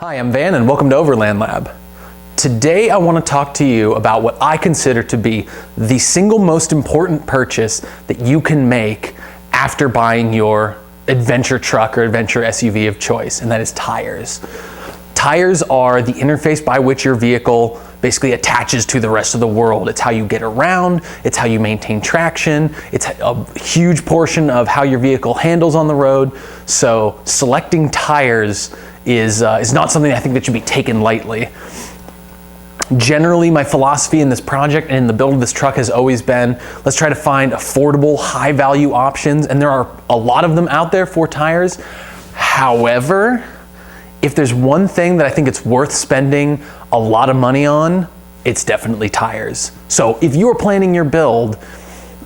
Hi, I'm Van and welcome to Overland Lab. Today I want to talk to you about what I consider to be the single most important purchase that you can make after buying your adventure truck or adventure SUV of choice, and that is tires. Tires are the interface by which your vehicle basically attaches to the rest of the world. It's how you get around, it's how you maintain traction, it's a huge portion of how your vehicle handles on the road. So selecting tires is not something I think that should be taken lightly. Generally, my philosophy in this project and in the build of this truck has always been, let's try to find affordable, high-value options, and there are a lot of them out there for tires. However, if there's one thing that I think it's worth spending a lot of money on, it's definitely tires. So if you're planning your build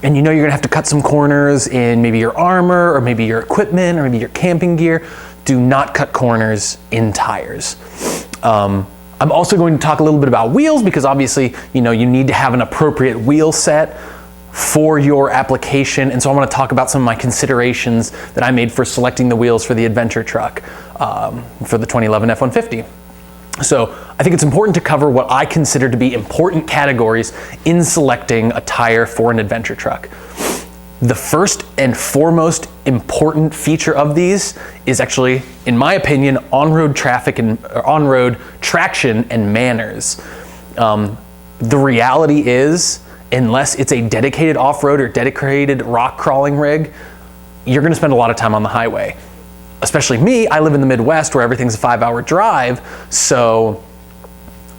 and you know you're gonna have to cut some corners in maybe your armor or maybe your equipment or maybe your camping gear, do not cut corners in tires. I'm also going to talk a little bit about wheels because obviously, you need to have an appropriate wheel set for your application. And so I want to talk about some of my considerations that I made for selecting the wheels for the adventure truck for the 2011 F-150. So I think it's important to cover what I consider to be important categories in selecting a tire for an adventure truck. The first and foremost important feature of these is actually, in my opinion, on-road traffic and on-road traction and manners. The reality is, unless it's a dedicated off-road or dedicated rock crawling rig, you're gonna spend a lot of time on the highway. Especially me, I live in the Midwest where everything's a 5-hour drive, so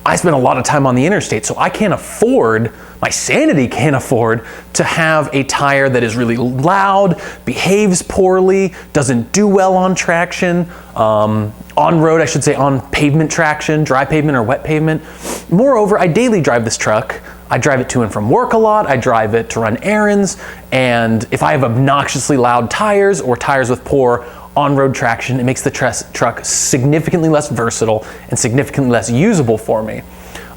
I spend a lot of time on the interstate, so I can't afford, my sanity can't afford to have a tire that is really loud, behaves poorly, doesn't do well on traction, on road, I should say on pavement traction, dry pavement or wet pavement. Moreover, I daily drive this truck. I drive it to and from work a lot, I drive it to run errands, and if I have obnoxiously loud tires or tires with poor on-road traction, it makes the truck significantly less versatile and significantly less usable for me.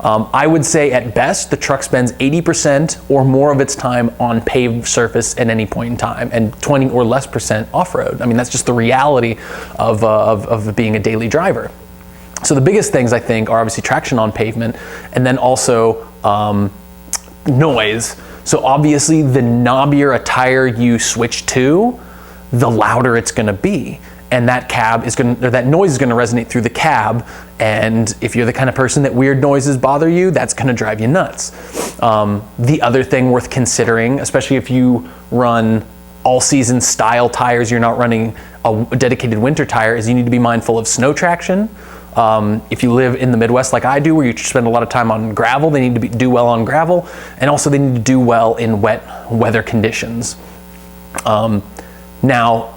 I would say at best, the truck spends 80% or more of its time on paved surface at any point in time and 20 or less % off-road. I mean, that's just the reality of being a daily driver. So the biggest things I think are obviously traction on pavement and then also noise. So obviously the knobbier a tire you switch to, the louder it's gonna be. And that that noise is gonna resonate through the cab. And if you're the kind of person that weird noises bother you, that's gonna drive you nuts. The other thing worth considering, especially if you run all season style tires, you're not running a dedicated winter tire, is you need to be mindful of snow traction. If you live in the Midwest like I do, where you spend a lot of time on gravel, they need to do well on gravel. And also they need to do well in wet weather conditions. Now,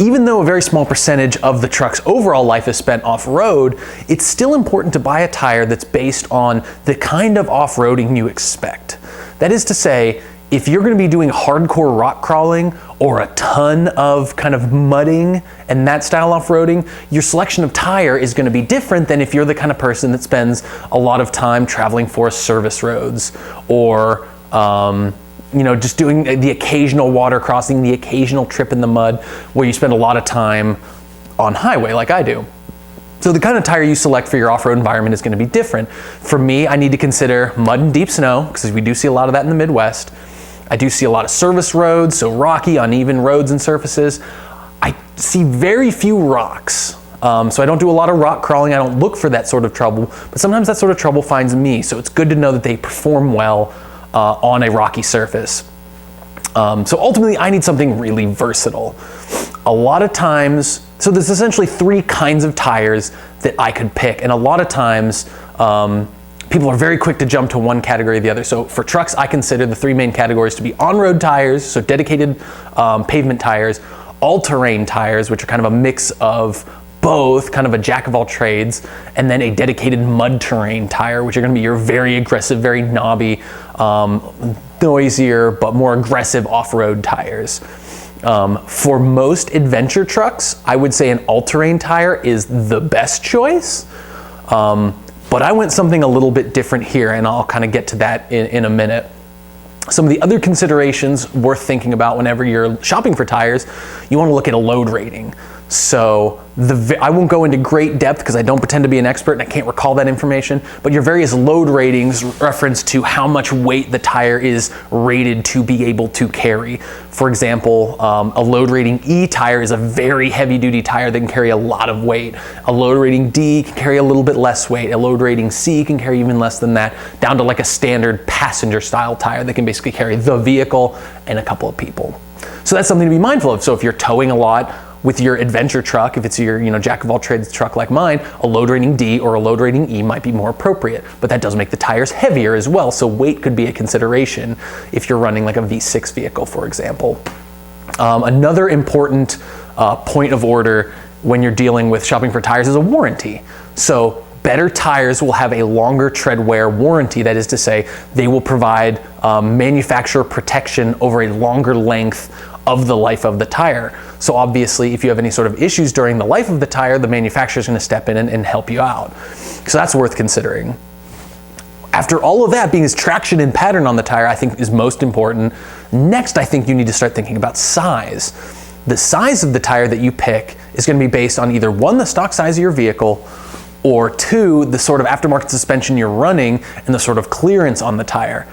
even though a very small percentage of the truck's overall life is spent off-road, it's still important to buy a tire that's based on the kind of off-roading you expect. That is to say, if you're gonna be doing hardcore rock crawling or a ton of kind of mudding and that style off-roading, your selection of tire is gonna be different than if you're the kind of person that spends a lot of time traveling forest service roads or just doing the occasional water crossing, the occasional trip in the mud, where you spend a lot of time on highway like I do. So the kind of tire you select for your off-road environment is going to be different. For me, I need to consider mud and deep snow, because we do see a lot of that in the Midwest. I do see a lot of service roads, so rocky, uneven roads and surfaces. I see very few rocks. So I don't do a lot of rock crawling. I don't look for that sort of trouble, but sometimes that sort of trouble finds me. So it's good to know that they perform well on a rocky surface. So ultimately I need something really versatile. A lot of times, so there's essentially 3 kinds of tires that I could pick, and a lot of times people are very quick to jump to one category or the other. So for trucks, I consider the 3 main categories to be on-road tires, so dedicated pavement tires, all-terrain tires, which are kind of a mix of both, kind of a jack of all trades, and then a dedicated mud terrain tire, which are gonna be your very aggressive, very knobby, noisier, but more aggressive off-road tires. For most adventure trucks, I would say an all-terrain tire is the best choice, but I went something a little bit different here, and I'll kind of get to that in a minute. Some of the other considerations worth thinking about whenever you're shopping for tires, you want to look at a load rating. So I won't go into great depth because I don't pretend to be an expert and I can't recall that information, but your various load ratings reference to how much weight the tire is rated to be able to carry. For example, a load rating E tire is a very heavy duty tire that can carry a lot of weight. A load rating D can carry a little bit less weight. A load rating C can carry even less than that, down to like a standard passenger style tire that can basically carry the vehicle and a couple of people. So that's something to be mindful of. So if you're towing a lot with your adventure truck, if it's your jack of all trades truck like mine, a load rating D or a load rating E might be more appropriate, but that does make the tires heavier as well, so weight could be a consideration if you're running like a V6 vehicle, for example. Another important point of order when you're dealing with shopping for tires is a warranty. So better tires will have a longer tread wear warranty. That is to say, they will provide manufacturer protection over a longer length of the life of the tire. So obviously, if you have any sort of issues during the life of the tire, the manufacturer is going to step in and help you out. So that's worth considering. After all of that, being as traction and pattern on the tire, I think is most important. Next, I think you need to start thinking about size. The size of the tire that you pick is going to be based on either one, the stock size of your vehicle, or two, the sort of aftermarket suspension you're running and the sort of clearance on the tire.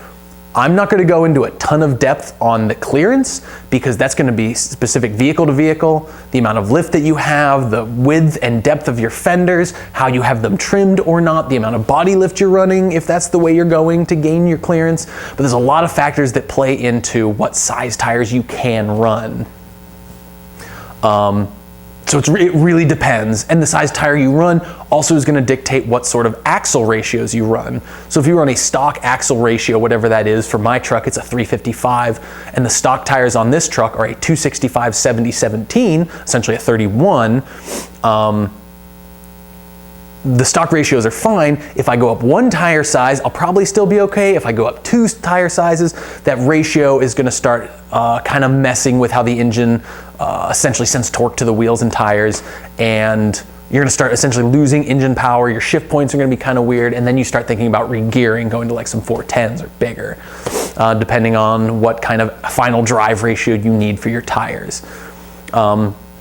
I'm not going to go into a ton of depth on the clearance because that's going to be specific vehicle to vehicle, the amount of lift that you have, the width and depth of your fenders, how you have them trimmed or not, the amount of body lift you're running if that's the way you're going to gain your clearance. But there's a lot of factors that play into what size tires you can run. So it really depends, and the size tire you run also is going to dictate what sort of axle ratios you run. So if you run a stock axle ratio, whatever that is, for my truck it's a 355, and the stock tires on this truck are a 265 70/17, essentially a 31, the stock ratios are fine. If I go up one tire size, I'll probably still be okay. If I go up two tire sizes, that ratio is going to start kind of messing with how the engine essentially sends torque to the wheels and tires, and you're going to start essentially losing engine power. Your shift points are going to be kind of weird, and then you start thinking about re-gearing, going to like some 410s or bigger, depending on what kind of final drive ratio you need for your tires.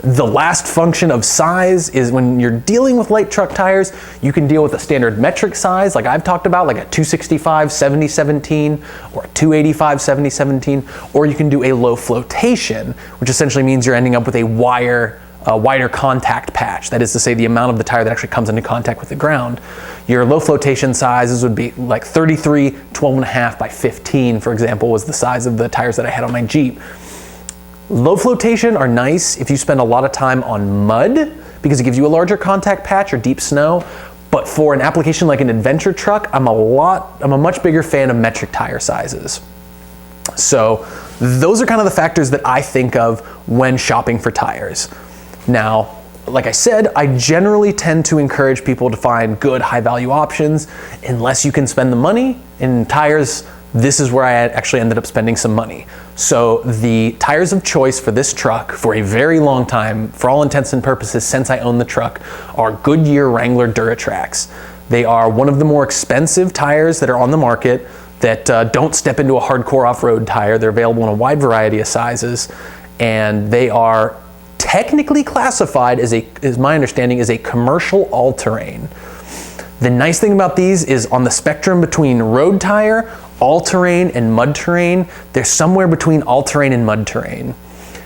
The last function of size is when you're dealing with light truck tires, you can deal with a standard metric size, like I've talked about, like a 265 70/17 or a 285 70/17, or you can do a low flotation, which essentially means you're ending up with a wider contact patch. That is to say, the amount of the tire that actually comes into contact with the ground. Your low flotation sizes would be like 33, 12.5 by 15, for example, was the size of the tires that I had on my Jeep. Low flotation are nice if you spend a lot of time on mud because it gives you a larger contact patch or deep snow. But for an application like an adventure truck, I'm a much bigger fan of metric tire sizes. So those are kind of the factors that I think of when shopping for tires. Now, like I said, I generally tend to encourage people to find good high value options unless you can spend the money. In tires, this is where I actually ended up spending some money. So the tires of choice for this truck for a very long time, for all intents and purposes since I own the truck, are Goodyear Wrangler Duratracs. They are one of the more expensive tires that are on the market that don't step into a hardcore off-road tire. They're available in a wide variety of sizes, and they are technically classified as my understanding, as a commercial all-terrain. The nice thing about these is on the spectrum between road tire, all-terrain, and mud terrain, they're somewhere between all-terrain and mud terrain.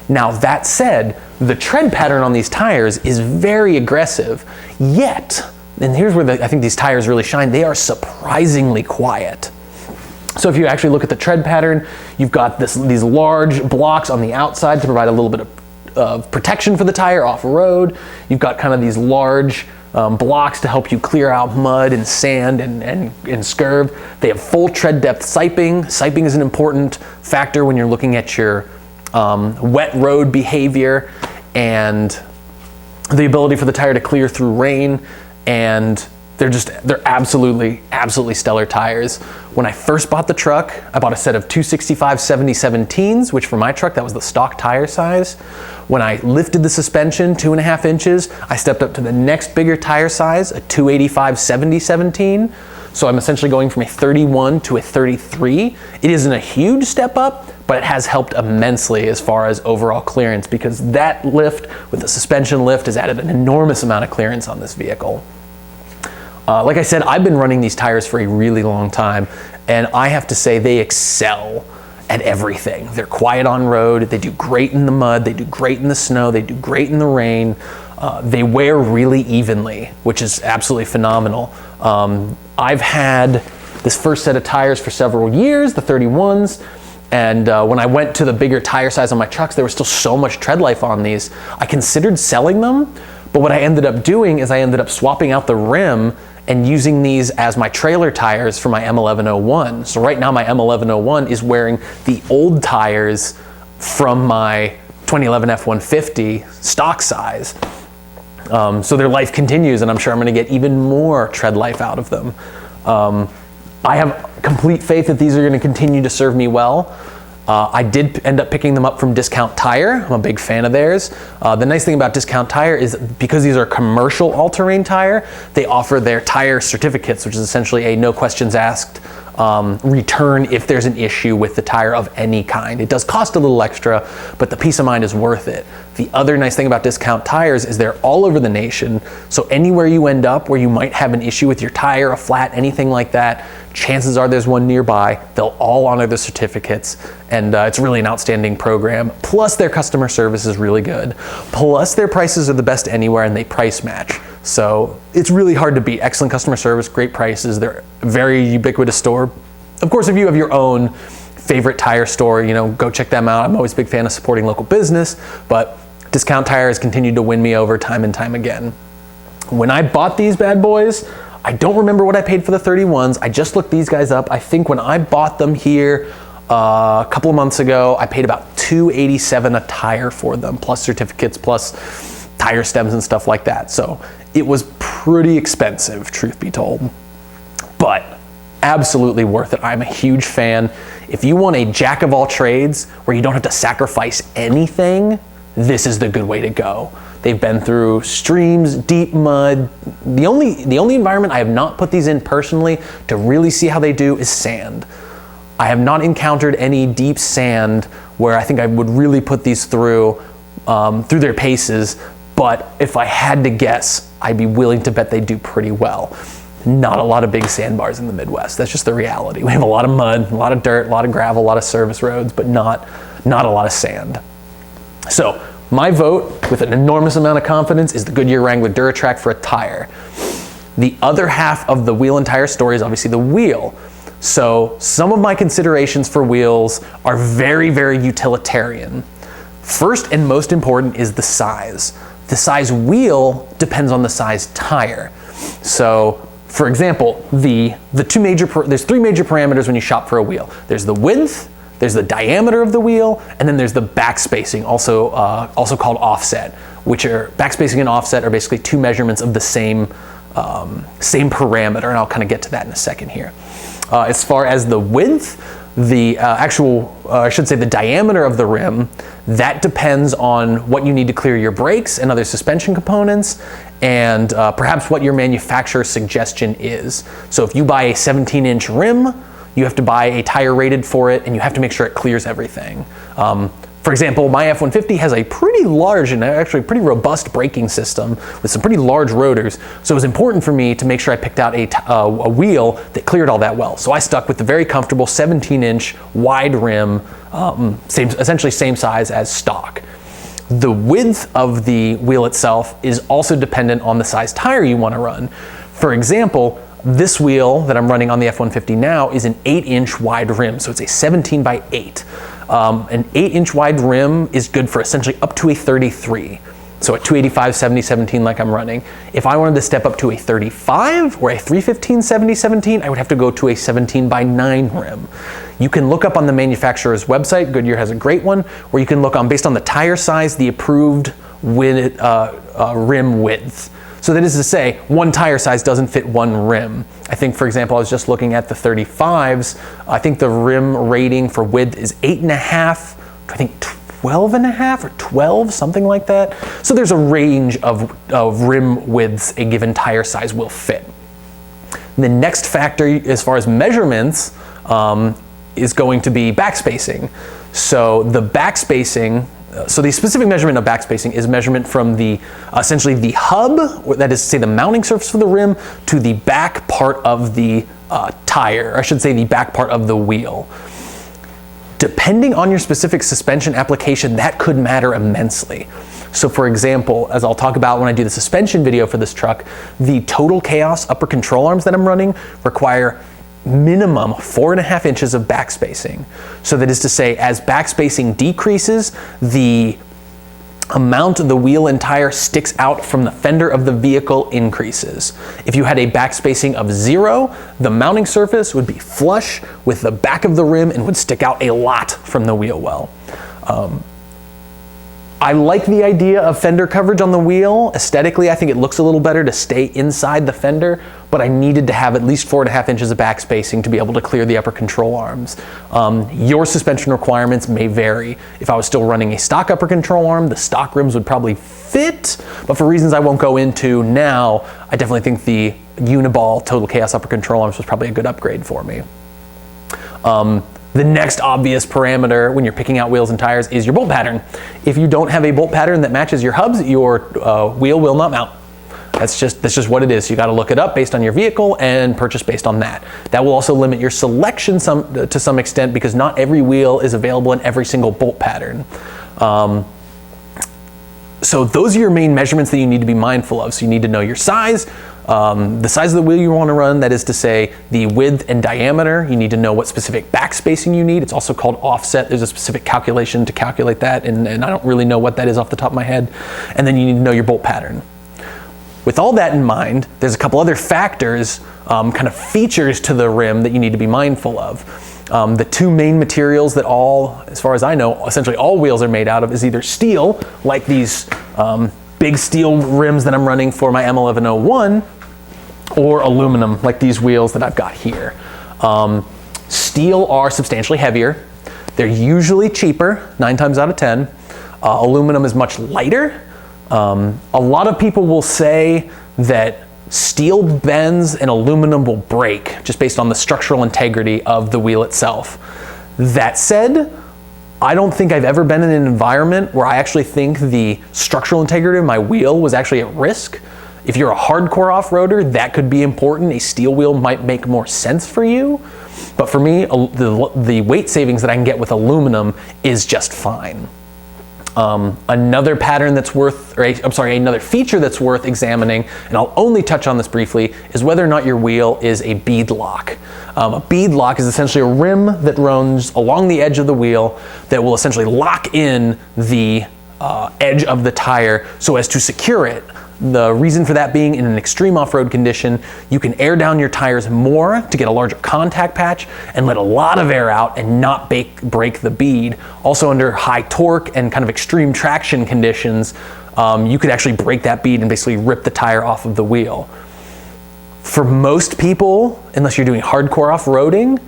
Now that said, the tread pattern on these tires is very aggressive, yet, and here's where I think these tires really shine, they are surprisingly quiet. So if you actually look at the tread pattern, you've got these large blocks on the outside to provide a little bit of protection for the tire off-road. You've got kind of these large blocks to help you clear out mud and sand and scurv. They have full tread depth siping. Siping is an important factor when you're looking at your wet road behavior and the ability for the tire to clear through rain. And they're absolutely stellar tires. When I first bought the truck, I bought a set of 265 70/17s, which for my truck, that was the stock tire size. When I lifted the suspension 2.5 inches, I stepped up to the next bigger tire size, a 285 70/17. So I'm essentially going from a 31 to a 33. It isn't a huge step up, but it has helped immensely as far as overall clearance, because that lift with the suspension lift has added an enormous amount of clearance on this vehicle. Like I said, I've been running these tires for a really long time, and I have to say they excel at everything. They're quiet on road, they do great in the mud, they do great in the snow, they do great in the rain. They wear really evenly, which is absolutely phenomenal. I've had this first set of tires for several years, the 31s, and when I went to the bigger tire size on my trucks, there was still so much tread life on these. I considered selling them, but what I ended up doing is I ended up swapping out the rim and using these as my trailer tires for my M1101. So right now my M1101 is wearing the old tires from my 2011 F-150 stock size. So their life continues, and I'm sure I'm gonna get even more tread life out of them. I have complete faith that these are gonna continue to serve me well. I did end up picking them up from Discount Tire. I'm a big fan of theirs. The nice thing about Discount Tire is because these are commercial all-terrain tire, they offer their tire certificates, which is essentially a no questions asked return if there's an issue with the tire of any kind. It does cost a little extra, but the peace of mind is worth it. The other nice thing about Discount Tires is they're all over the nation, so anywhere you end up where you might have an issue with your tire, a flat, anything like that, chances are there's one nearby. They'll all honor the certificates, and it's really an outstanding program. Plus their customer service is really good. Plus their prices are the best anywhere, and they price match. So it's really hard to beat. Excellent customer service, great prices. They're a very ubiquitous store. Of course, if you have your own favorite tire store, you know, go check them out. I'm always a big fan of supporting local business, but Discount Tire has continued to win me over time and time again. When I bought these bad boys, I don't remember what I paid for the 31s. I just looked these guys up. I think when I bought them here a couple of months ago, I paid about $287 a tire for them, plus certificates, plus tire stems and stuff like that. So it was pretty expensive, truth be told, but absolutely worth it. I'm a huge fan. If you want a jack of all trades where you don't have to sacrifice anything, this is the good way to go. They've been through streams, deep mud. The only environment I have not put these in personally to really see how they do is sand. I have not encountered any deep sand where I think I would really put these through their paces, but if I had to guess, I'd be willing to bet they do pretty well. Not a lot of big sandbars in the Midwest. That's just the reality. We have a lot of mud, a lot of dirt, a lot of gravel, a lot of service roads, but not a lot of sand. So my vote, with an enormous amount of confidence, is the Goodyear Wrangler Duratrac for a tire. The other half of the wheel and tire story is obviously the wheel. So some of my considerations for wheels are very, very utilitarian. First and most important is the size. The size wheel depends on the size tire. So for example, there's three major parameters when you shop for a wheel. There's the width, there's the diameter of the wheel, and then there's the backspacing, also called offset, which are backspacing and offset are basically two measurements of the same parameter, and I'll kind of get to that in a second here. As far as the width, the the diameter of the rim, that depends on what you need to clear your brakes and other suspension components, and perhaps what your manufacturer's suggestion is. So if you buy a 17-inch rim, you have to buy a tire rated for it, and you have to make sure it clears everything. For example, my F-150 has a pretty large and actually pretty robust braking system with some pretty large rotors, so it was important for me to make sure I picked out a wheel that cleared all that well. So I stuck with the very comfortable 17-inch wide rim, essentially same size as stock. The width of the wheel itself is also dependent on the size tire you want to run. For example, this wheel that I'm running on the F-150 now is an 8-inch wide rim, so it's a 17 by 8. An 8-inch wide rim is good for essentially up to a 33. So at 285 70/17 like I'm running. If I wanted to step up to a 35 or a 315 70/17, I would have to go to a 17 by 9 rim. You can look up on the manufacturer's website, Goodyear has a great one, where you can look on, based on the tire size, the approved rim width. So that is to say, one tire size doesn't fit one rim. I think, for example, I was just looking at the 35s. I think the rim rating for width is 8.5, I think 12.5 or 12, something like that. So there's a range of rim widths a given tire size will fit. The next factor, as far as measurements, is going to be backspacing. So the backspacing, so the specific measurement of backspacing is measurement from the essentially the hub, that is to say the mounting surface for the rim, to the back part of the tire, or I should say the back part of the wheel. Depending on your specific suspension application, that could matter immensely. So for example, as I'll talk about when I do the suspension video for this truck, the Total Chaos upper control arms that I'm running require minimum 4.5 inches of backspacing. So that is to say, as backspacing decreases, the amount of the wheel and tire sticks out from the fender of the vehicle increases. If you had a backspacing of 0, the mounting surface would be flush with the back of the rim and would stick out a lot from the wheel well. I like the idea of fender coverage on the wheel. Aesthetically, I think it looks a little better to stay inside the fender, but I needed to have at least 4.5 inches of backspacing to be able to clear the upper control arms. Your suspension requirements may vary. If I was still running a stock upper control arm, the stock rims would probably fit, but for reasons I won't go into now, I definitely think the Uniball Total Chaos upper control arms was probably a good upgrade for me. The next obvious parameter when you're picking out wheels and tires is your bolt pattern. If you don't have a bolt pattern that matches your hubs, your wheel will not mount. That's just what it is. You got to look it up based on your vehicle and purchase based on that. That will also limit your selection to some extent, because not every wheel is available in every single bolt pattern. So those are your main measurements that you need to be mindful of. So you need to know your size, the size of the wheel you want to run, that is to say the width and diameter. You need to know what specific backspacing you need. It's also called offset. There's a specific calculation to calculate that, and I don't really know what that is off the top of my head. And then you need to know your bolt pattern. With all that in mind, there's a couple other factors, kind of features to the rim that you need to be mindful of. The two main materials that as far as I know, essentially all wheels are made out of is either steel, like these big steel rims that I'm running for my M1101, or aluminum, like these wheels that I've got here. Steel are substantially heavier. They're usually cheaper, 9 times out of 10. Aluminum is much lighter. A lot of people will say that steel bends and aluminum will break just based on the structural integrity of the wheel itself. That said, I don't think I've ever been in an environment where I actually think the structural integrity of my wheel was actually at risk. If you're a hardcore off-roader, that could be important. A steel wheel might make more sense for you. But for me, the weight savings that I can get with aluminum is just fine. Another pattern that's another feature that's worth examining, and I'll only touch on this briefly, is whether or not your wheel is a bead lock. A bead lock is essentially a rim that runs along the edge of the wheel that will essentially lock in the edge of the tire so as to secure it. The reason for that being, in an extreme off-road condition, you can air down your tires more to get a larger contact patch and let a lot of air out and not break the bead. Also, under high torque and kind of extreme traction conditions, you could actually break that bead and basically rip the tire off of the wheel. For most people, unless you're doing hardcore off-roading,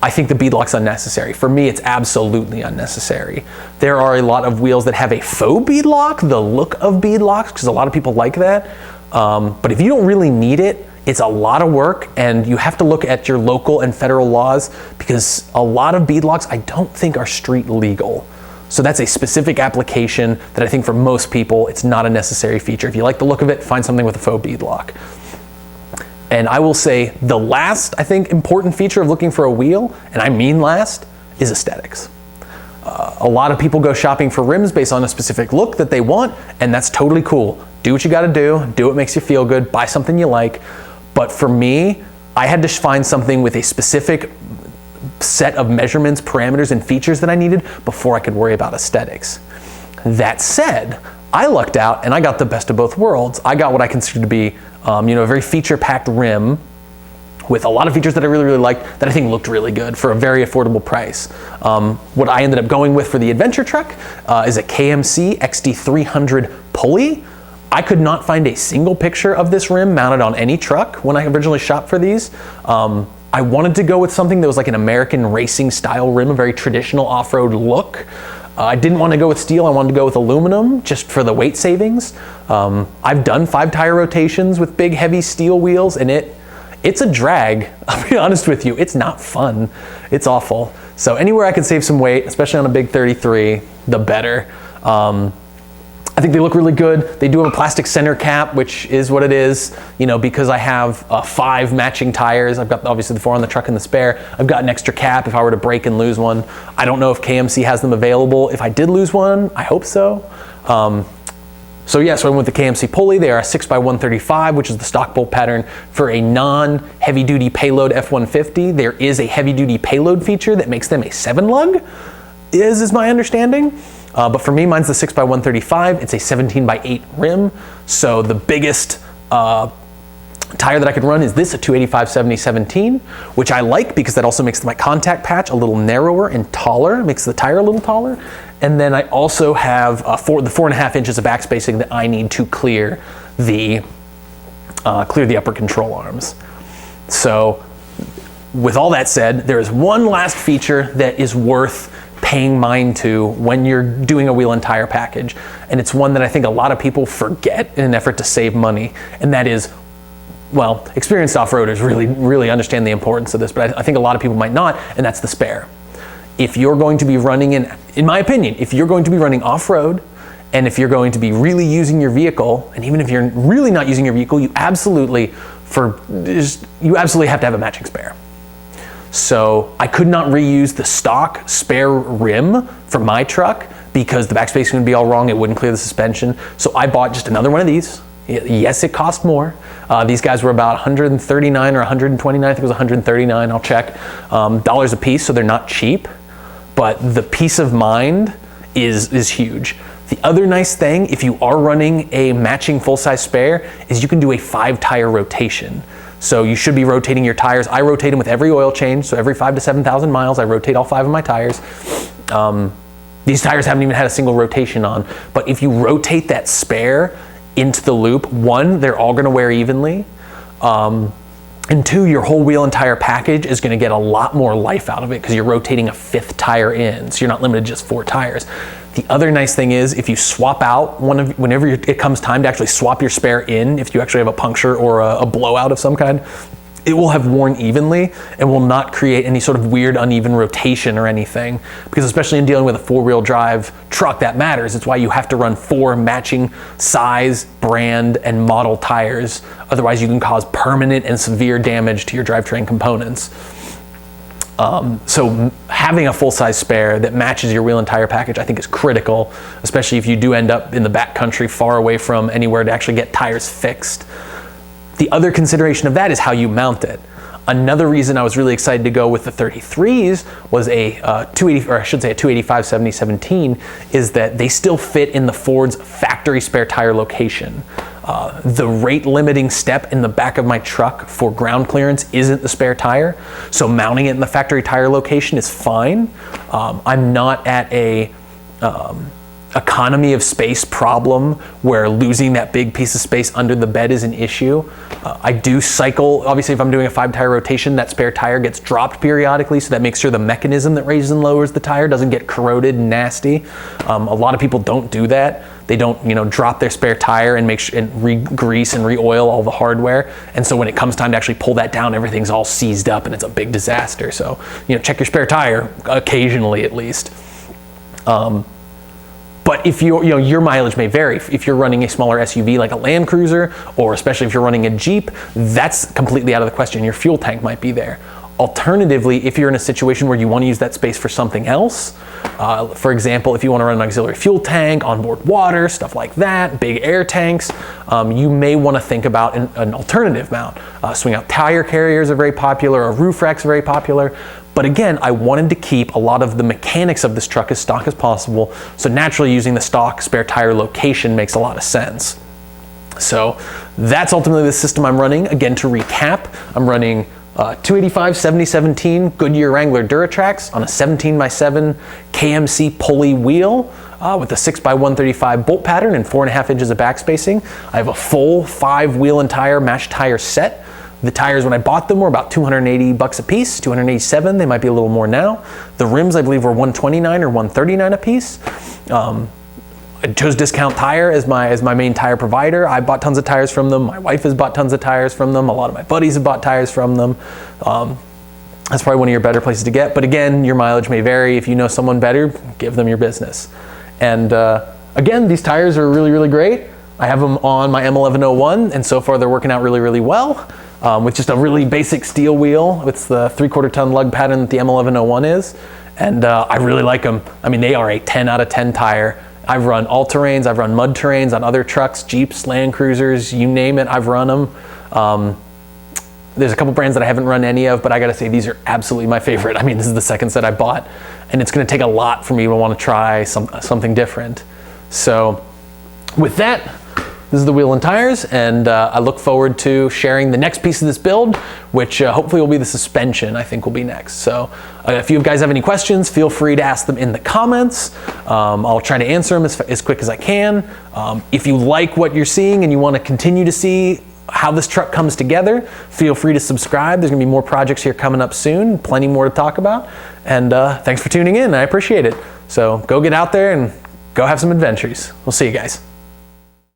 I think the bead lock's unnecessary. For me, it's absolutely unnecessary. There are a lot of wheels that have a faux bead lock, the look of bead locks, because a lot of people like that. But if you don't really need it, it's a lot of work, and you have to look at your local and federal laws, because a lot of bead locks I don't think are street legal. So that's a specific application that I think for most people, it's not a necessary feature. If you like the look of it, find something with a faux bead lock. And I will say the last, I think, important feature of looking for a wheel, and I mean last, is aesthetics. A lot of people go shopping for rims based on a specific look that they want, and that's totally cool. Do what you gotta do what makes you feel good, buy something you like. But for me, I had to find something with a specific set of measurements, parameters, and features that I needed before I could worry about aesthetics. That said, I lucked out and I got the best of both worlds. I got what I consider to be a very feature-packed rim with a lot of features that I really, really liked that I think looked really good for a very affordable price. What I ended up going with for the adventure truck is a KMC XD300 Pulley. I could not find a single picture of this rim mounted on any truck when I originally shopped for these. I wanted to go with something that was like an American racing style rim, a very traditional off-road look. I didn't want to go with steel, I wanted to go with aluminum just for the weight savings. I've done 5 tire rotations with big heavy steel wheels, and it's a drag. I'll be honest with you, it's not fun. It's awful. So anywhere I can save some weight, especially on a big 33, the better. I think they look really good. They do have a plastic center cap, which is what it is, you know, because I have 5 matching tires. I've got obviously the 4 on the truck and the spare. I've got an extra cap if I were to break and lose one. I don't know if KMC has them available. If I did lose one, I hope so. So I went with the KMC Pulley. They are a 6x135, which is the stock bolt pattern for a non-heavy duty payload F-150. There is a heavy duty payload feature that makes them a 7-lug, is my understanding. But for me, mine's the 6x135. It's a 17x8 rim. So the biggest tire that I could run is this, a 285/70/17, which I like because that also makes my contact patch a little narrower and taller, makes the tire a little taller. And then I also have the 4.5 inches of backspacing that I need to clear the upper control arms. So with all that said, there is one last feature that is worth paying mind to when you're doing a wheel and tire package. And it's one that I think a lot of people forget in an effort to save money. And that is, well, experienced off-roaders really understand the importance of this, but I think a lot of people might not, and that's the spare. If you're going to be running in my opinion, if you're going to be running off-road, and if you're going to be really using your vehicle, and even if you're really not using your vehicle, you absolutely have to have a matching spare. So I could not reuse the stock spare rim from my truck because the backspacing would be all wrong. It wouldn't clear the suspension. So I bought just another one of these. Yes, it cost more. These guys were about 139 or 129. I think it was 139. I'll check. Dollars a piece, so they're not cheap. But the peace of mind is huge. The other nice thing, if you are running a matching full-size spare, is you can do a 5-tire rotation. So you should be rotating your tires. I rotate them with every oil change, so every 5,000 to 7,000 miles, I rotate all 5 of my tires. These tires haven't even had a single rotation on, but if you rotate that spare into the loop, 1, they're all gonna wear evenly, and 2, your whole wheel and tire package is gonna get a lot more life out of it because you're rotating a 5th tire in, so you're not limited to just 4 tires. The other nice thing is if you swap out whenever it comes time to actually swap your spare in, if you actually have a puncture or a blowout of some kind, it will have worn evenly and will not create any sort of weird uneven rotation or anything. Because especially in dealing with a 4-wheel drive truck, that matters. It's why you have to run 4 matching size, brand, and model tires. Otherwise you can cause permanent and severe damage to your drivetrain components. So having a full-size spare that matches your wheel and tire package I think is critical, especially if you do end up in the backcountry far away from anywhere to actually get tires fixed. The other consideration of that is how you mount it. Another reason I was really excited to go with the 33s was a 285/70/17 is that they still fit in the Ford's factory spare tire location. The rate limiting step in the back of my truck for ground clearance isn't the spare tire, so mounting it in the factory tire location is fine. I'm not at a economy of space problem where losing that big piece of space under the bed is an issue. I do cycle, obviously if I'm doing a 5-tire rotation, that spare tire gets dropped periodically, so that makes sure the mechanism that raises and lowers the tire doesn't get corroded and nasty. A lot of people don't do that. They don't, drop their spare tire and re-grease and re-oil all the hardware. And so when it comes time to actually pull that down, everything's all seized up and it's a big disaster. So, check your spare tire occasionally at least. But if your mileage may vary. If you're running a smaller SUV like a Land Cruiser, or especially if you're running a Jeep, that's completely out of the question. Your fuel tank might be there. Alternatively, if you're in a situation where you want to use that space for something else, for example, if you want to run an auxiliary fuel tank, onboard water, stuff like that, big air tanks, you may want to think about an alternative mount. Swing out tire carriers are very popular, or roof racks are very popular. But again, I wanted to keep a lot of the mechanics of this truck as stock as possible, so naturally using the stock spare tire location makes a lot of sense. So that's ultimately the system I'm running. Again, to recap, I'm running 285/70/17 Goodyear Wrangler Duratracs on a 17x7 KMC Pulley wheel with a 6x135 bolt pattern and 4.5 inches of backspacing. I have a full 5 wheel and tire matched tire set. The tires, when I bought them, were about $280 a piece, $287. They might be a little more now. The rims, I believe, were $129 or $139 a piece. I chose Discount Tire as my main tire provider. I bought tons of tires from them. My wife has bought tons of tires from them. A lot of my buddies have bought tires from them. That's probably one of your better places to get. But again, your mileage may vary. If you know someone better, give them your business. And again, these tires are really, really great. I have them on my M1101, and so far they're working out really, really well. With just a really basic steel wheel. It's the 3/4 ton lug pattern that the M1101 is. And I really like them. I mean, they are a 10 out of 10 tire. I've run all-terrains, I've run mud terrains on other trucks, Jeeps, Land Cruisers, you name it, I've run them. There's a couple brands that I haven't run any of, but I gotta say these are absolutely my favorite. I mean, this is the second set I bought, and it's gonna take a lot for me to wanna try something different. So with that, this is the wheel and tires, and I look forward to sharing the next piece of this build, which hopefully will be the suspension, I think will be next. So if you guys have any questions, feel free to ask them in the comments. I'll try to answer them as quick as I can. If you like what you're seeing and you want to continue to see how this truck comes together, feel free to subscribe. There's gonna be more projects here coming up soon, plenty more to talk about. And thanks for tuning in, I appreciate it. So go get out there and go have some adventures. We'll see you guys.